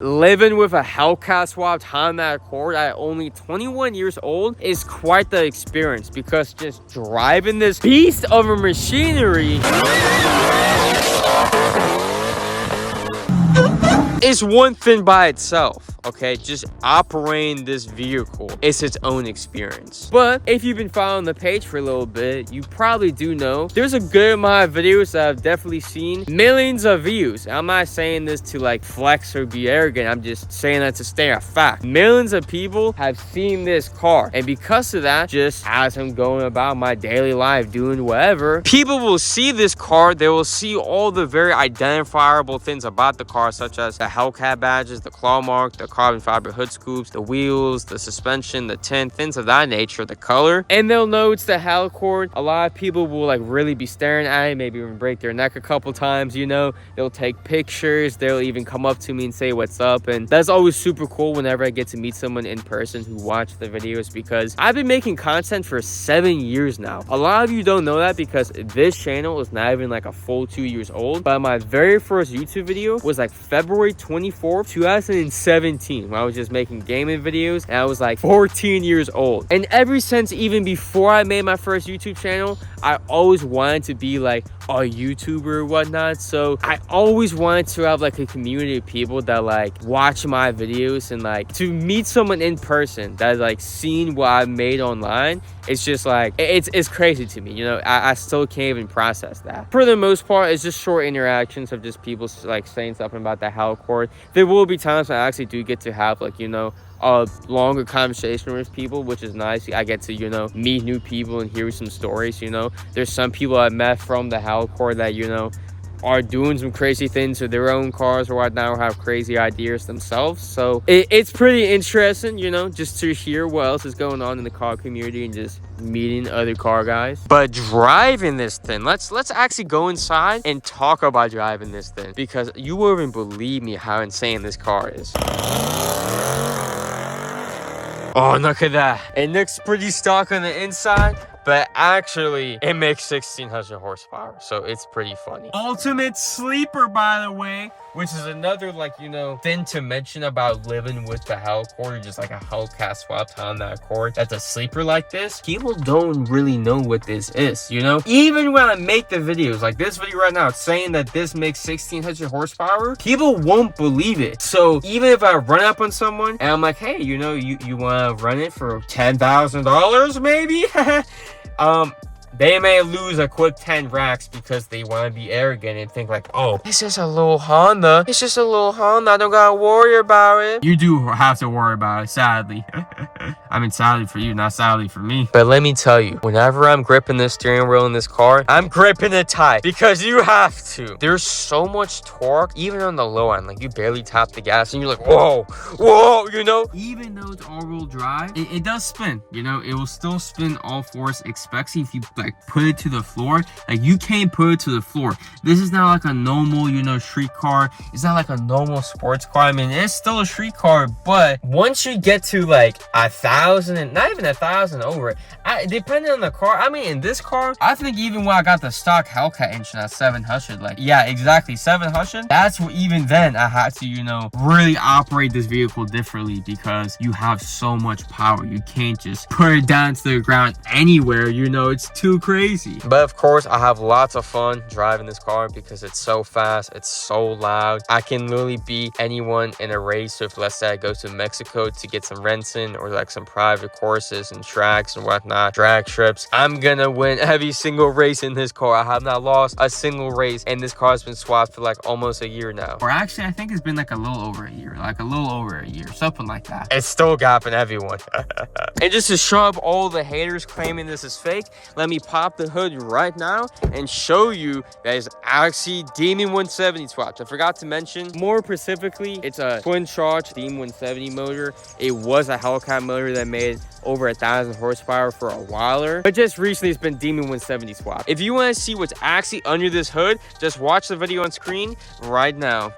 Living with a Hellcat swapped Honda Accord at only 21 years old is quite the experience, because just driving this beast of a machinery is one thing by itself, okay? Just operating this vehicle is its own experience. But if you've been following the page for a little bit, you probably do know there's a good amount of videos that I've definitely seen millions of views. I'm not saying this to like flex or be arrogant. I'm just saying that to state a fact. Millions of people have seen this car, and because of that, just as I'm going about my daily life doing whatever, people will see this car. They will see all the very identifiable things about the car, such as the Hellcat badges, the claw mark, the carbon fiber hood scoops, the wheels, the suspension, the tint, things of that nature, the color, and they'll know it's the Hellcord. A lot of people will like really be staring at it, maybe even break their neck a couple times, you know. They'll take pictures, they'll even come up to me and say what's up, and that's always super cool whenever I get to meet someone in person who watch the videos, because I've been making content for 7 years now. A lot of you don't know that because this channel is not even like a full 2 years old, but my very first YouTube video was like February 24th, 2017, when I was just making gaming videos, and I was like 14 years old. And ever since, even before I made my first YouTube channel, I always wanted to be like a YouTuber or whatnot. So I always wanted to have like a community of people that like watch my videos, and like to meet someone in person that's like seen what I made online. It's just like it's crazy to me, you know. I still can't even process that. For the most part, it's just short interactions of just people like saying something about the Hellcord. There will be times I actually do get to have like, you know, a longer conversation with people, which is nice. I get to, you know, meet new people and hear some stories, you know. There's some people I met from the Hellcord that, you know, are doing some crazy things with their own cars or whatnot, or have crazy ideas themselves. So it's pretty interesting, you know, just to hear what else is going on in the car community and just meeting other car guys. But driving this thing, let's actually go inside and talk about driving this thing, because you won't even believe me how insane this car is. Oh, look at that. It looks pretty stock on the inside, but actually it makes 1600 horsepower, so it's pretty funny. Ultimate sleeper, by the way, which is another, like, you know, thing to mention about living with the Hellcord, just like a Hellcat swapped on that Accord that's a sleeper like this. People don't really know what this is, you know. Even when I make the videos, like this video right now, it's saying that this makes 1600 horsepower, people won't believe it. So even if I run up on someone and I'm like, hey, you know, you want to run it for $10,000 maybe? They may lose a quick 10 racks because they want to be arrogant and think like, oh, it's just a little Honda. It's just a little Honda. I don't gotta worry about it. You do have to worry about it, sadly. I mean, sadly for you, not sadly for me. But let me tell you, whenever I'm gripping this steering wheel in this car, I'm gripping it tight, because you have to. There's so much torque, even on the low end. Like, you barely tap the gas and you're like, whoa, whoa, you know? Even though it's all-wheel drive, it does spin, you know? It will still spin all fours, especially if you like put it to the floor. Like, you can't put it to the floor. This is not like a normal, you know, street car. It's not like a normal sports car. I mean, it's still a street car, but once you get to like 1,000, and not even 1,000 over it, depending on the car. I mean, in this car, I think even when I got the stock Hellcat engine at 700, like, yeah, exactly, 700, that's what, even then I had to, you know, really operate this vehicle differently, because you have so much power. You can't just put it down to the ground anywhere, you know. It's too crazy. But of course, I have lots of fun driving this car because it's so fast, it's so loud. I can literally beat anyone in a race. If, let's say, I go to Mexico to get some renting or like some private courses and tracks and whatnot, drag trips, I'm gonna win every single race in this car. I have not lost a single race, and this car has been swapped for like almost a year now. Or actually, I think it's been like a little over a year, something like that. It's still gapping everyone. And just to show up all the haters claiming this is fake, let me pop the hood right now and show you that it's actually Demon 170 swapped. I forgot to mention, more specifically, it's a twin charge Demon 170 motor. It was a Hellcat motor that made over 1,000 horsepower for a while, but just recently it's been Demon 170 swapped. If you want to see what's actually under this hood, just watch the video on screen right now.